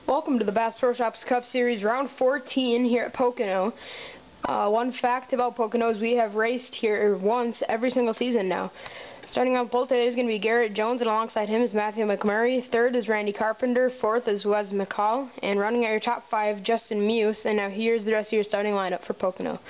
Welcome to the Bass Pro Shops Cup Series round 14 here at Pocono. One fact about Pocono is we have raced here once every single season now. Starting on pole today is going to be Garrett Jones, and alongside him is Matthew McMurray. Third is Randy Carpenter. Fourth is Wes McCall. And running at your top five, Justin Muse. And now here's the rest of your starting lineup for Pocono.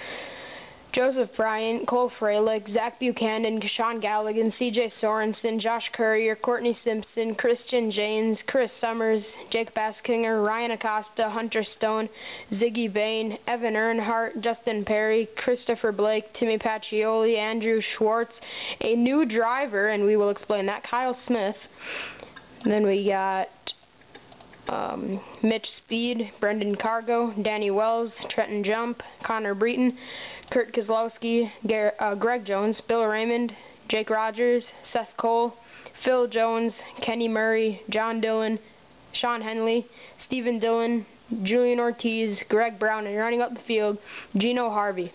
Joseph Bryant, Cole Freilich, Zach Buchanan, Sean Galligan, CJ Sorensen, Josh Currier, Courtney Simpson, Christian James, Chris Summers, Jake Baskinger, Ryan Acosta, Hunter Stone, Ziggy Bain, Evan Earnhardt, Justin Perry, Christopher Blake, Timmy Pacioli, Andrew Schwartz, a new driver, and we will explain that, Kyle Smith. And then we got Mitch Speed, Brendan Cargo, Danny Wells, Trenton Jump, Connor Breton, Kurt Kozlowski, Greg Jones, Bill Raymond, Jake Rogers, Seth Cole, Phil Jones, Kenny Murray, John Dillon, Sean Henley, Stephen Dillon, Julian Ortiz, Greg Brown, and running up the field, Gino Harvey.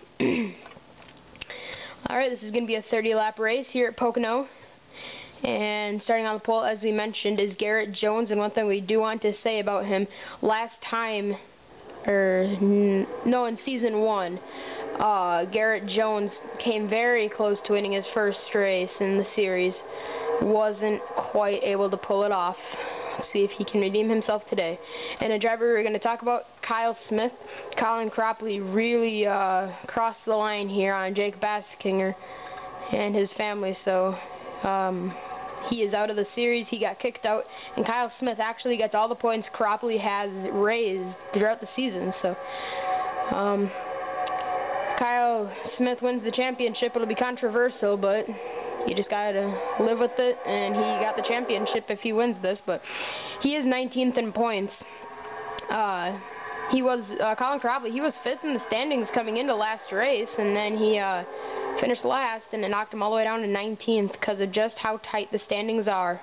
Alright, this is going to be a 30-lap race here at Pocono. And starting on the pole, as we mentioned, is Garrett Jones. And one thing we do want to say about him, last time, in season 1, Garrett Jones came very close to winning his first race in the series. Wasn't quite able to pull it off. Let's see if he can redeem himself today. And a driver we're going to talk about, Kyle Smith. Colin Cropley really crossed the line here on Jake Baskinger and his family, so he is out of the series. He got kicked out, and Kyle Smith actually gets all the points Cropley has raised throughout the season. So Kyle Smith wins the championship. It'll be controversial, but you just gotta live with it, and he got the championship if he wins this. But he is 19th in points. Colin Cropley, he was 5th in the standings coming into last race, and then he finished last, and it knocked him all the way down to 19th because of just how tight the standings are.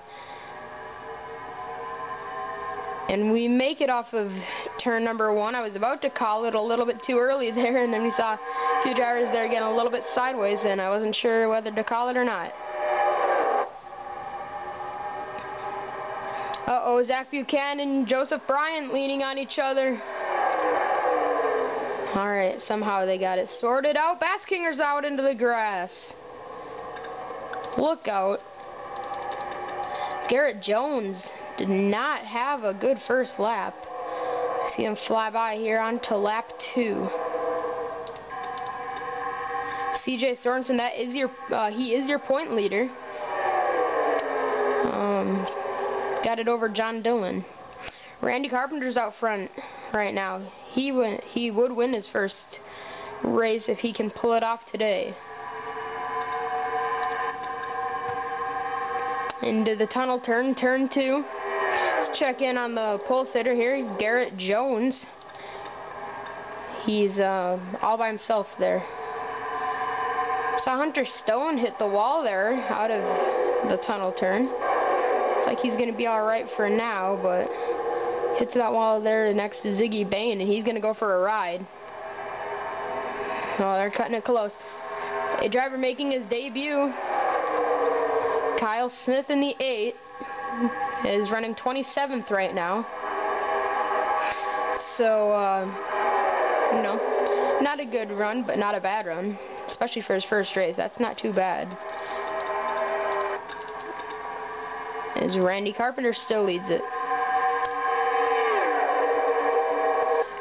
And we make it off of turn number 1. I was about to call it a little bit too early there, and then we saw a few drivers there getting a little bit sideways, and I wasn't sure whether to call it or not. Uh-oh, Zach Buchanan and Joseph Bryant leaning on each other. Alright, somehow they got it sorted out. Baskinger's out into the grass. Look out. Garrett Jones did not have a good first lap. See him fly by here onto lap 2. CJ Sorensen, that is he is your point leader. Got it over John Dillon. Randy Carpenter's out front right now. He would win his first race if he can pull it off today. Into the tunnel turn, turn 2. Let's check in on the pole sitter here, Garrett Jones. He's all by himself there. Saw Hunter Stone hit the wall there out of the tunnel turn. Looks like he's going to be alright for now, but hits that wall there next to Ziggy Bain, and he's going to go for a ride. Oh, they're cutting it close. A driver making his debut, Kyle Smith in the 8, is running 27th right now. So, not a good run, but not a bad run, especially for his first race. That's not too bad. As Randy Carpenter still leads it.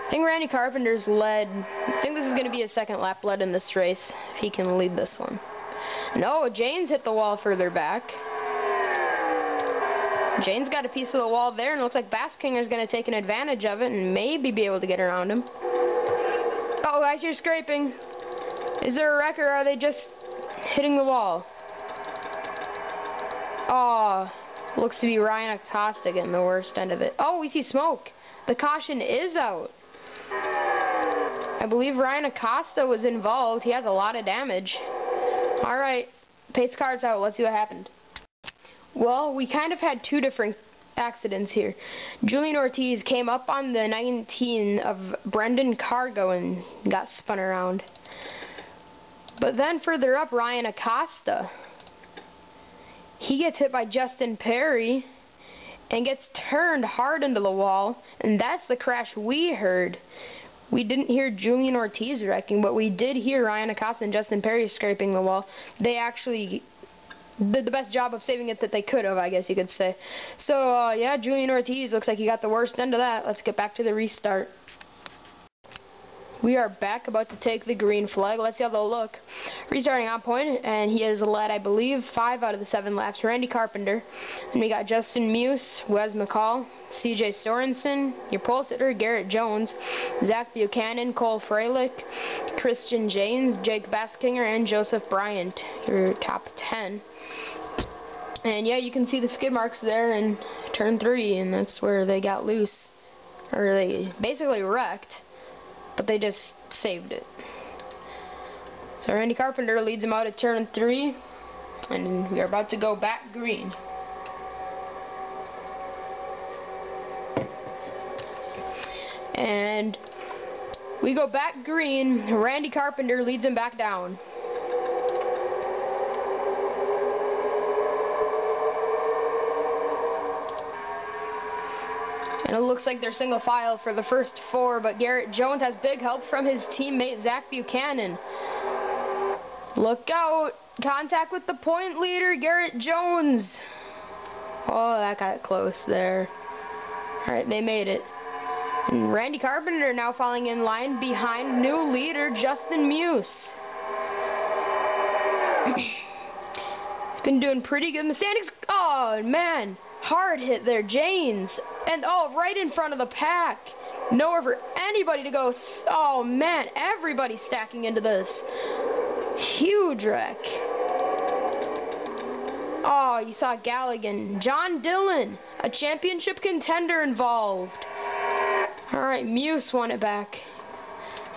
I think Randy Carpenter's led. I think this is going to be his second lap led in this race, if he can lead this one. No, Jane's hit the wall further back. Jane's got a piece of the wall there, and it looks like Baskinger's going to take an advantage of it and maybe be able to get around him. Uh-oh, guys, you're scraping. Is there a wreck, or are they just hitting the wall? Oh, looks to be Ryan Acosta getting the worst end of it. Oh, we see smoke. The caution is out. I believe Ryan Acosta was involved. He has a lot of damage. Alright, pace car's out. Let's see what happened. Well, we kind of had two different accidents here. Julian Ortiz came up on the 19 of Brendan Cargo and got spun around. But then further up, Ryan Acosta. He gets hit by Justin Perry, and gets turned hard into the wall, and that's the crash we heard. We didn't hear Julian Ortiz wrecking, but we did hear Ryan Acosta and Justin Perry scraping the wall. They actually did the best job of saving it that they could have, I guess you could say. So, yeah, Julian Ortiz looks like he got the worst end of that. Let's get back to the restart. We are back, about to take the green flag. Let's see how they'll look. Restarting on point, and he has led, I believe, 5 out of the 7 laps. Randy Carpenter. And we got Justin Muse, Wes McCall, CJ Sorensen, your pole sitter, Garrett Jones, Zach Buchanan, Cole Freilich, Christian James, Jake Baskinger, and Joseph Bryant, your top 10. And yeah, you can see the skid marks there in turn 3, and that's where they got loose. Or they basically wrecked. But they just saved it. So Randy Carpenter leads him out at turn 3, and we are about to go back green. And we go back green. Randy Carpenter leads him back down. And it looks like they're single file for the first 4, but Garrett Jones has big help from his teammate Zach Buchanan. Look out! Contact with the point leader, Garrett Jones. Oh, that got close there. Alright, they made it. And Randy Carpenter now falling in line behind new leader Justin Muse. He's been doing pretty good in the standings. Oh, man. Hard hit there, Janes. And oh, right in front of the pack. Nowhere for anybody to go. Oh, man. Everybody's stacking into this. Huge wreck. Oh, you saw Galligan. John Dillon, a championship contender involved. Alright, Muse won it back.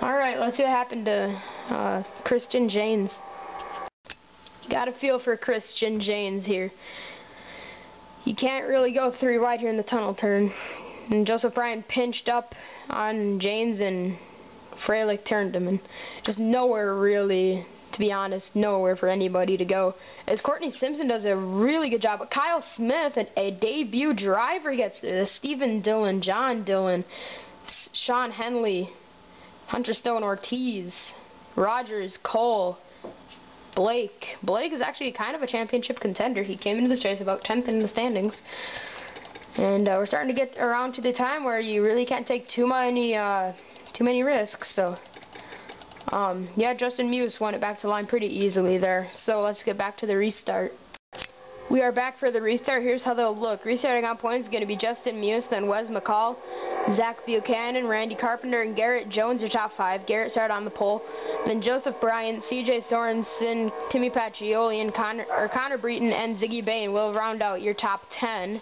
Alright, let's see what happened to Christian Janes. You got a feel for Christian Janes here. You can't really go 3 wide here in the tunnel turn. And Joseph Bryant pinched up on Janes, and Freilich turned him. And just nowhere really, to be honest, nowhere for anybody to go. As Courtney Simpson does a really good job. But Kyle Smith, a debut driver, gets there. Stephen Dillon, John Dillon, Sean Henley, Hunter Stone Ortiz, Rogers, Cole, Blake. Blake is actually kind of a championship contender. He came into this race about 10th in the standings. And we're starting to get around to the time where you really can't take too many risks. So, yeah, Justin Muse won it back to the line pretty easily there. So let's get back to the restart. We are back for the restart. Here's how they'll look. Restarting on point is going to be Justin Muse, then Wes McCall, Zach Buchanan, Randy Carpenter, and Garrett Jones, your top 5. Garrett started on the pole. Then Joseph Bryant, CJ Sorensen, Timmy Pacioli, and Connor Breton, and Ziggy Bain will round out your top 10.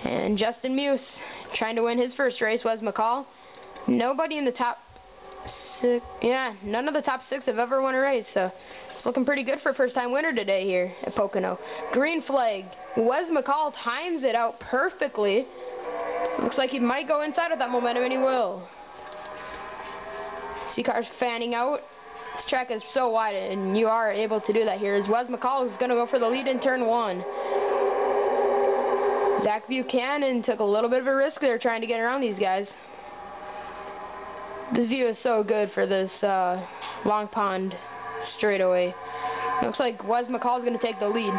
And Justin Muse trying to win his first race. Wes McCall. Nobody in the top 6. Yeah, none of the top 6 have ever won a race, so it's looking pretty good for a first-time winner today here at Pocono. Green flag. Wes McCall times it out perfectly. Looks like he might go inside with that momentum, and he will. See cars fanning out. This track is so wide, and you are able to do that here. As Wes McCall is going to go for the lead in turn 1. Zach Buchanan took a little bit of a risk there trying to get around these guys. This view is so good for this Long Pond straightaway. Looks like Wes McCall is going to take the lead.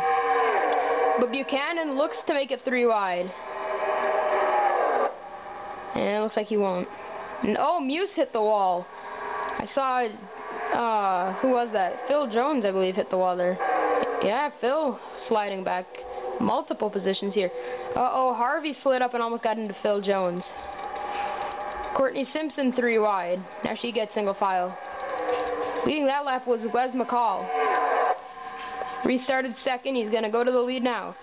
But Buchanan looks to make it 3 wide. And it looks like he won't. And oh, Muse hit the wall. I saw, who was that? Phil Jones, I believe, hit the wall there. Yeah, Phil sliding back multiple positions here. Uh-oh, Harvey slid up and almost got into Phil Jones. Courtney Simpson 3 wide. Now she gets single file. Leading that lap was Wes McCall. Restarted 2nd. He's going to go to the lead now.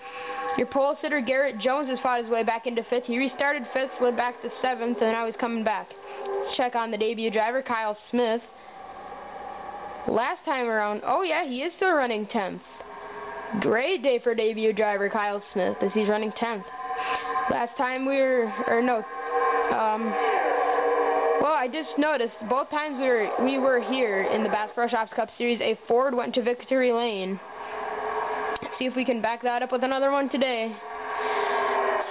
Your pole sitter Garrett Jones has fought his way back into 5th. He restarted 5th, slid back to 7th, and now he's coming back. Let's check on the debut driver, Kyle Smith. Last time around, oh yeah, he is still running 10th. Great day for debut driver Kyle Smith as he's running 10th. Last time well, I just noticed both times we were here in the Bass Pro Shops Cup Series, a Ford went to victory lane. Let's see if we can back that up with another one today.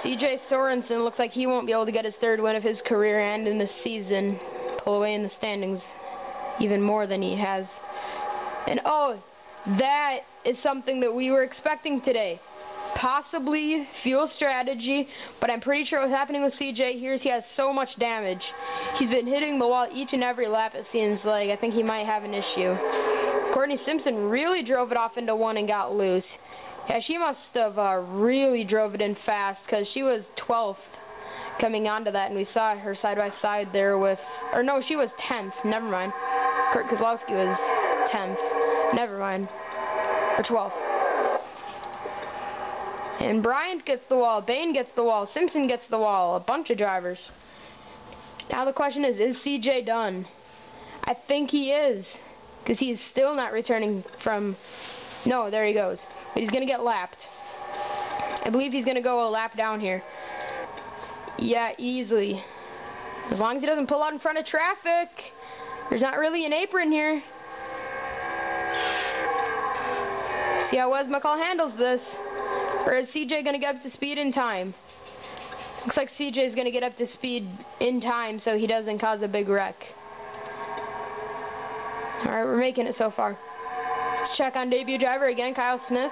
CJ Sorensen looks like he won't be able to get his third win of his career and in the season. Pull away in the standings even more than he has. And oh, that is something that we were expecting today. Possibly fuel strategy, but I'm pretty sure what's happening with CJ here is he has so much damage. He's been hitting the wall each and every lap, it seems like. I think he might have an issue. Courtney Simpson really drove it off into one and got loose. Yeah, she must have really drove it in fast because she was 12th coming onto that, and we saw her side by side there with, or no, she was 10th. Never mind. Kurt Kozlowski was 10th. Never mind. Or 12th. And Bryant gets the wall, Bain gets the wall, Simpson gets the wall, a bunch of drivers. Now the question is CJ done? I think he is, because he's still not returning from, no, there he goes. But he's going to get lapped. I believe he's going to go a lap down here. Yeah, easily. As long as he doesn't pull out in front of traffic. There's not really an apron here. See how Wes McCall handles this. Or is CJ going to get up to speed in time? Looks like CJ is going to get up to speed in time so he doesn't cause a big wreck. Alright, we're making it so far. Let's check on debut driver again, Kyle Smith.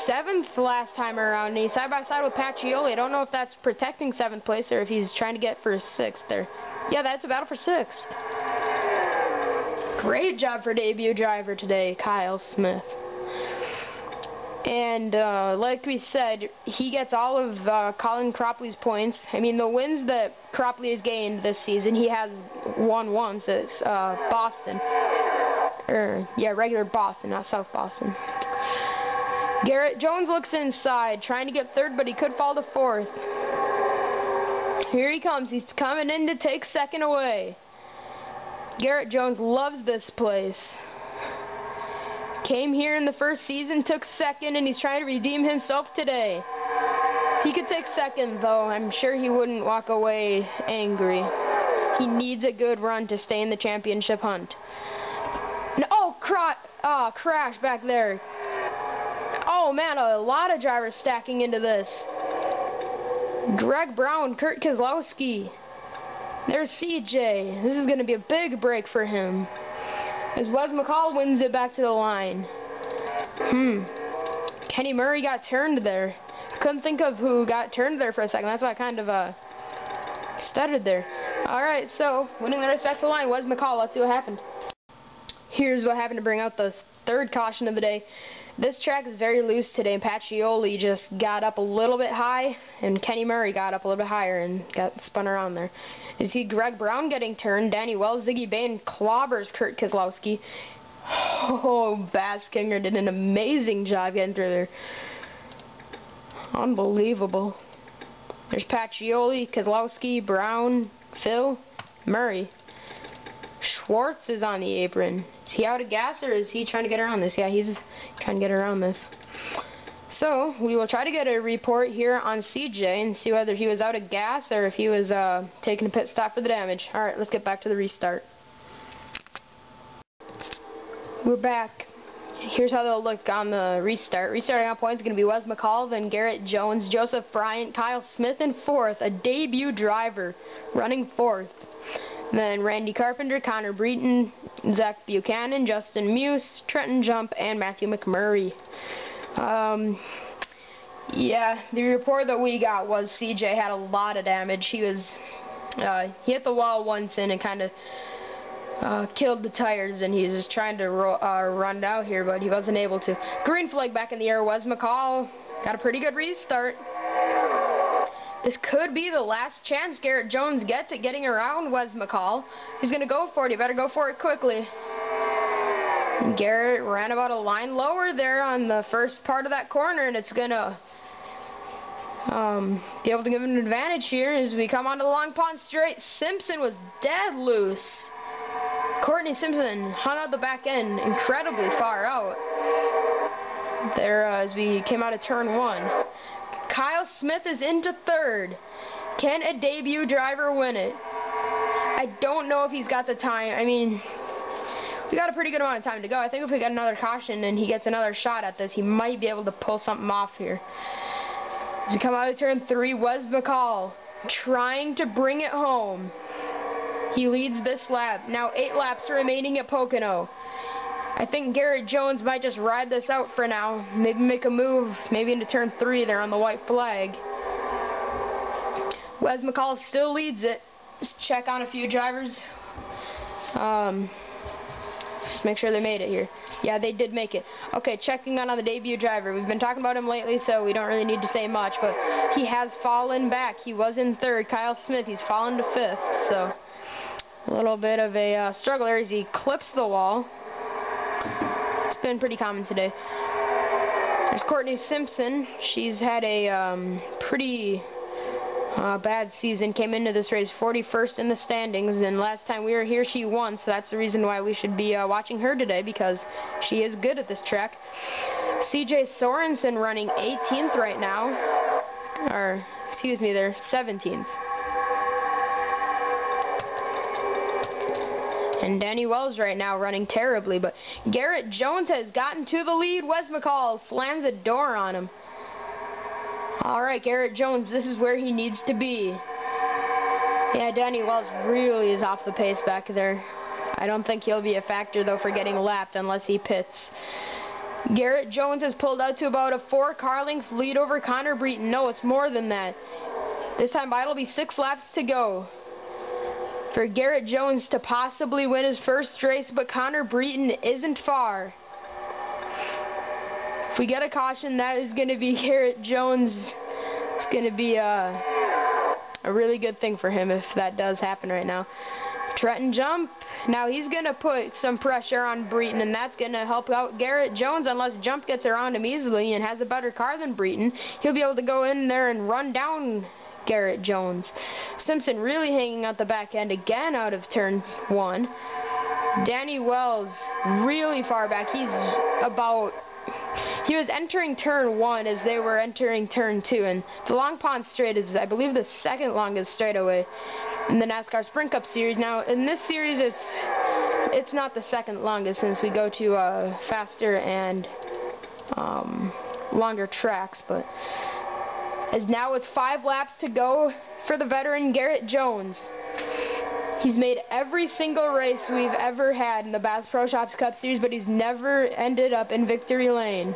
7th last time around, and he's side by side with Pacioli. I don't know if that's protecting 7th place or if he's trying to get for 6th there. Yeah, that's a battle for 6th. Great job for debut driver today, Kyle Smith. And like we said, he gets all of Colin Cropley's points. I mean, the wins that Cropley has gained this season, he has won once. It's Boston. Yeah, regular Boston, not South Boston. Garrett Jones looks inside, trying to get 3rd, but he could fall to 4th. Here he comes. He's coming in to take 2nd away. Garrett Jones loves this place. Came here in the first season, took 2nd, and he's trying to redeem himself today. He could take 2nd, though. I'm sure he wouldn't walk away angry. He needs a good run to stay in the championship hunt. No, crash back there. Oh, man, a lot of drivers stacking into this. Greg Brown, Kurt Kozlowski. There's CJ. This is going to be a big break for him. As Wes McCall wins it back to the line. Kenny Murray got turned there. I couldn't think of who got turned there for a second. That's why I kind of stuttered there. Alright, so winning the race back to the line, Wes McCall. Let's see what happened. Here's what happened to bring out the 3rd caution of the day. This track is very loose today, and Pacioli just got up a little bit high, and Kenny Murray got up a little bit higher and got spun around there. You see Greg Brown getting turned. Danny Wells, Ziggy Bain clobbers Kurt Kozlowski. Oh, Baskinger did an amazing job getting through there. Unbelievable. There's Pacioli, Kozlowski, Brown, Phil, Murray. Schwartz is on the apron. Is he out of gas or is he trying to get around this? Yeah, he's trying to get around this. So, we will try to get a report here on CJ and see whether he was out of gas or if he was taking a pit stop for the damage. Alright, let's get back to the restart. We're back. Here's how they'll look on the restart. Restarting on points is going to be Wes McCall, then Garrett Jones, Joseph Bryant, Kyle Smith in 4th. A debut driver running 4th. Then Randy Carpenter, Connor Breton, Zach Buchanan, Justin Muse, Trenton Jump, and Matthew McMurray. Yeah, the report that we got was CJ had a lot of damage. He was, he hit the wall once and it kind of killed the tires, and he's just trying to run out here, but he wasn't able to. Green flag back in the air. Wes McCall got a pretty good restart. This could be the last chance Garrett Jones gets at getting around Wes McCall. He's going to go for it. He better go for it quickly. Garrett ran about a line lower there on the first part of that corner, and it's going to be able to give him an advantage here as we come onto the long pond straight. Simpson was dead loose. Courtney Simpson hung out the back end incredibly far out there as we came out of turn 1. Kyle Smith is into 3rd. Can a debut driver win it? I don't know if he's got the time. I mean, we got a pretty good amount of time to go. I think if we get another caution and he gets another shot at this, he might be able to pull something off here. As we come out of turn 3, Wes McCall trying to bring it home. He leads this lap. Now 8 laps remaining at Pocono. I think Garrett Jones might just ride this out for now. Maybe make a move, maybe into turn 3 there on the white flag. Wes McCall still leads it. Just check on a few drivers. Just make sure they made it here. Yeah, they did make it. Okay, checking on the debut driver. We've been talking about him lately, so we don't really need to say much, but he has fallen back. He was in 3rd. Kyle Smith, he's fallen to 5th, so a little bit of a struggle there as he clips the wall. It's been pretty common today. There's Courtney Simpson. She's had a pretty bad season. Came into this race 41st in the standings, and last time we were here she won, so that's the reason why we should be watching her today, because she is good at this track. CJ Sorensen running 18th right now, or excuse me, they're 17th. And Danny Wells right now running terribly, but Garrett Jones has gotten to the lead. Wes McCall slams the door on him. Alright, Garrett Jones, this is where he needs to be. Yeah, Danny Wells really is off the pace back there. I don't think he'll be a factor, though, for getting lapped unless he pits. Garrett Jones has pulled out to about a 4-car length lead over Connor Breton. No, it's more than that. This time by it'll be 6 laps to go for Garrett Jones to possibly win his first race, but Connor Breton isn't far. If we get a caution, that is going to be Garrett Jones. It's going to be a really good thing for him if that does happen right now. Trenton Jump. Now he's going to put some pressure on Breton, and that's going to help out Garrett Jones unless Jump gets around him easily and has a better car than Breton. He'll be able to go in there and run down Garrett Jones. Simpson really hanging out the back end again out of turn 1. Danny Wells really far back. He was entering turn 1 as they were entering turn 2, and the Long Pond Straight is, I believe, the 2nd longest straightaway in the NASCAR Sprint Cup Series. Now, in this series, it's not the 2nd longest since we go to faster and longer tracks, but as now it's 5 laps to go for the veteran Garrett Jones. He's made every single race we've ever had in the Bass Pro Shops Cup Series, but he's never ended up in victory lane.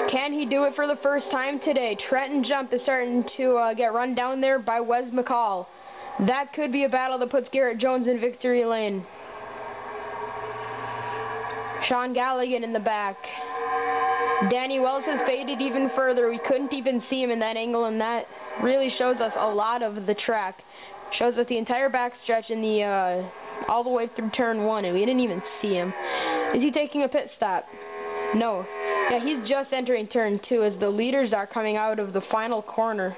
Can he do it for the first time today? Trenton Jump is starting to get run down there by Wes McCall. That could be a battle that puts Garrett Jones in victory lane. Sean Galligan in the back. Danny Wells has faded even further. We couldn't even see him in that angle, and that really shows us a lot of the track. Shows us the entire backstretch in the all the way through turn 1, and we didn't even see him. Is he taking a pit stop? No. Yeah, he's just entering turn 2 as the leaders are coming out of the final corner.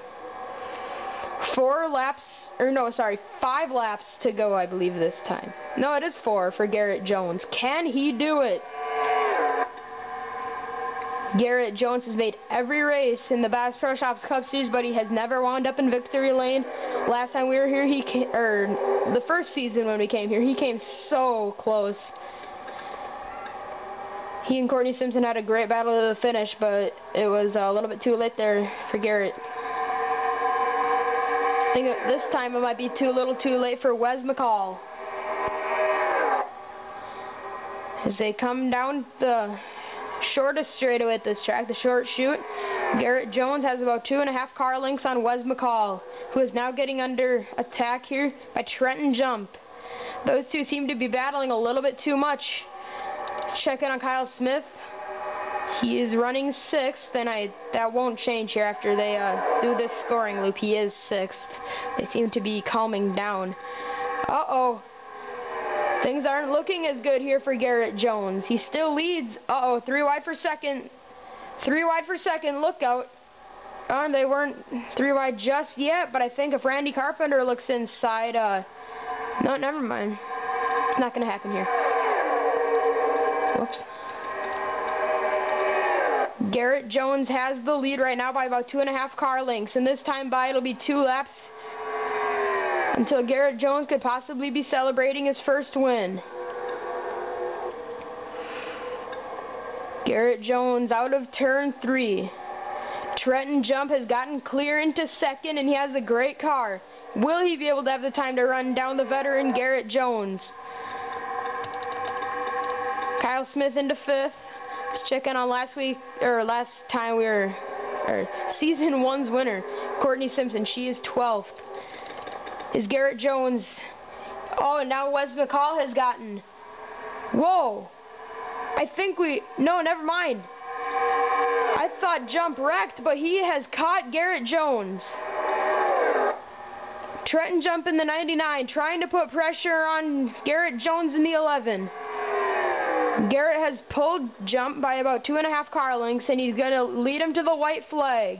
5 laps to go, I believe, this time. No, it is 4 for Garrett Jones. Can he do it? Garrett Jones has made every race in the Bass Pro Shops Cup Series, but he has never wound up in victory lane. Last time we were here, the first season when we came here, he came so close. He and Courtney Simpson had a great battle to the finish, but it was a little bit too late there for Garrett. I think this time it might be too little too late for Wes McCall. As they come down the shortest straightaway at this track, the short chute, Garrett Jones has about 2.5 car lengths on Wes McCall, who is now getting under attack here by Trenton Jump. Those two seem to be battling a little bit too much. Let's check in on Kyle Smith. He is running 6th, and that won't change here after they do this scoring loop. He is 6th. They seem to be calming down. Uh-oh. Things aren't looking as good here for Garrett Jones. He still leads. Uh-oh, 3 wide for second. 3 wide for second. Look out. They weren't 3 wide just yet, but I think if Randy Carpenter looks inside, no, never mind. It's not going to happen here. Whoops. Garrett Jones has the lead right now by about 2.5 car lengths, and this time by it'll be 2 laps until Garrett Jones could possibly be celebrating his first win. Garrett Jones out of turn 3. Trenton Jump has gotten clear into second, and he has a great car. Will he be able to have the time to run down the veteran Garrett Jones? Kyle Smith into fifth. Let's check in on last time we were, season 1's winner, Courtney Simpson. She is 12th. Is Garrett Jones? Oh, and now Wes McCall has gotten. Whoa! No, never mind. I thought Jump wrecked, but he has caught Garrett Jones. Trenton Jump in the 99, trying to put pressure on Garrett Jones in the 11. Garrett has pulled Jump by about 2.5 car lengths, and he's going to lead him to the white flag.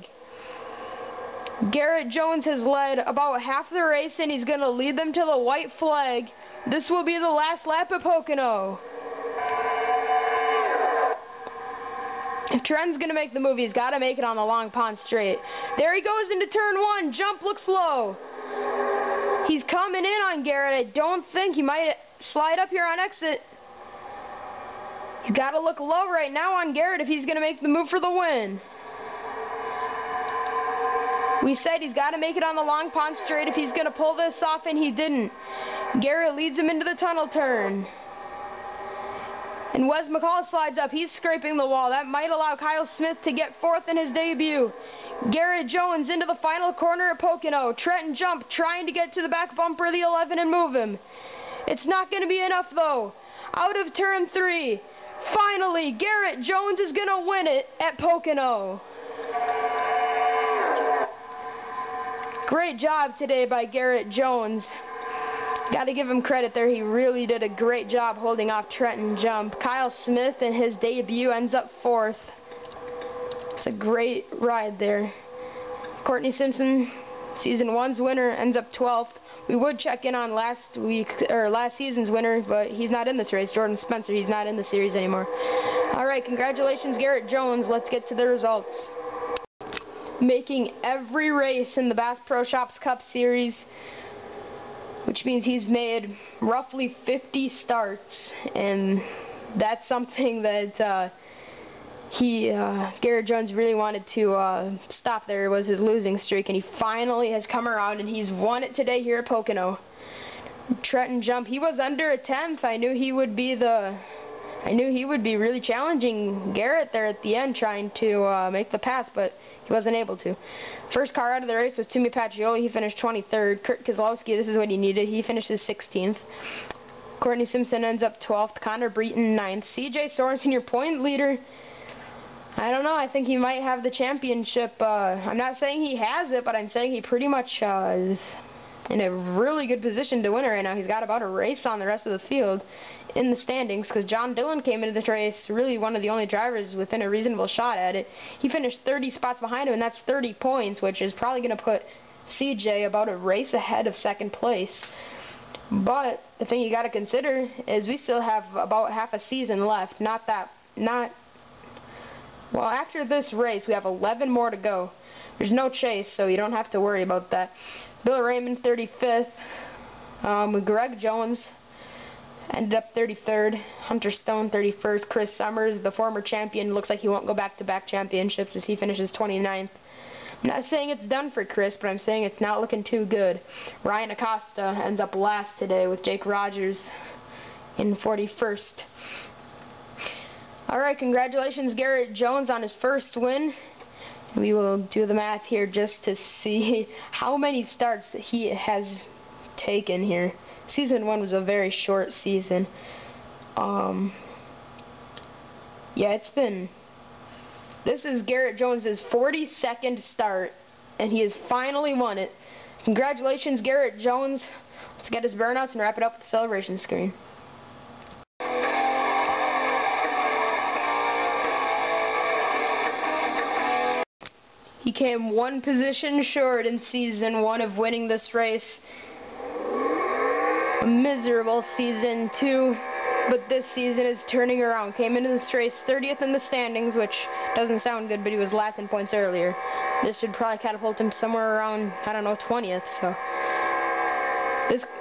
Garrett Jones has led about half the race, and he's going to lead them to the white flag. This will be the last lap at Pocono. If Trenton's going to make the move, he's got to make it on the long pond straight. There he goes into turn 1. Jump looks low. He's coming in on Garrett. I don't think he might slide up here on exit. He's got to look low right now on Garrett if he's going to make the move for the win. We said he's got to make it on the long pond straight if he's going to pull this off, and he didn't. Garrett leads him into the tunnel turn. And Wes McCall slides up. He's scraping the wall. That might allow Kyle Smith to get 4th in his debut. Garrett Jones into the final corner at Pocono. Trenton Jump trying to get to the back bumper of the 11 and move him. It's not going to be enough, though. Out of turn 3. Finally, Garrett Jones is going to win it at Pocono. Great job today by Garrett Jones. Got to give him credit there. He really did a great job holding off Trenton Jump. Kyle Smith in his debut ends up 4th. It's a great ride there. Courtney Simpson, season 1's winner, ends up 12th. We would check in on last season's winner, but he's not in this race. Jordan Spencer, he's not in the series anymore. All right, congratulations, Garrett Jones. Let's get to the results. Making every race in the Bass Pro Shops Cup Series, which means he's made roughly 50 starts, and that's something that Garrett Jones really wanted to stop. There was his losing streak, and he finally has come around, and he's won it today here at Pocono. Trenton Jump, he was under a 10th. I knew he would be really challenging Garrett there at the end, trying to make the pass, but he wasn't able to. First car out of the race was Toomey Patrioli. He finished 23rd. Kurt Kozlowski, this is what he needed. He finishes 16th. Courtney Simpson ends up 12th. Connor Breton 9th. CJ Sorensen, your point leader. I don't know. I think he might have the championship. I'm not saying he has it, but I'm saying he pretty much is in a really good position to win it right now. He's got about a race on the rest of the field in the standings, because John Dillon came into the race really one of the only drivers within a reasonable shot at it. He finished 30 spots behind him, and that's 30 points, which is probably going to put CJ about a race ahead of second place. But the thing you got to consider is we still have about half a season left. Well, after this race, we have 11 more to go. There's no chase, so you don't have to worry about that. Bill Raymond, 35th. Greg Jones ended up 33rd. Hunter Stone, 31st. Chris Summers, the former champion, looks like he won't go back-to-back championships as he finishes 29th. I'm not saying it's done for Chris, but I'm saying it's not looking too good. Ryan Acosta ends up last today with Jake Rogers in 41st. Alright, congratulations Garrett Jones on his first win. We will do the math here just to see how many starts that he has taken here. Season 1 was a very short season. This is Garrett Jones's 42nd start, and he has finally won it. Congratulations, Garrett Jones. Let's get his burnouts and wrap it up with the celebration screen. He came one position short in Season 1 of winning this race. A miserable Season 2, but this season is turning around. Came into this race 30th in the standings, which doesn't sound good, but he was last in points earlier. This should probably catapult him somewhere around, I don't know, 20th. So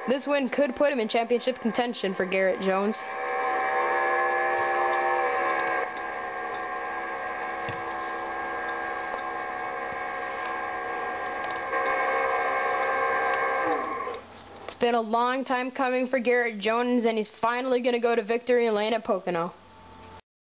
this win could put him in championship contention for Garrett Jones. It's been a long time coming for Garrett Jones, and he's finally going to go to victory lane at Pocono.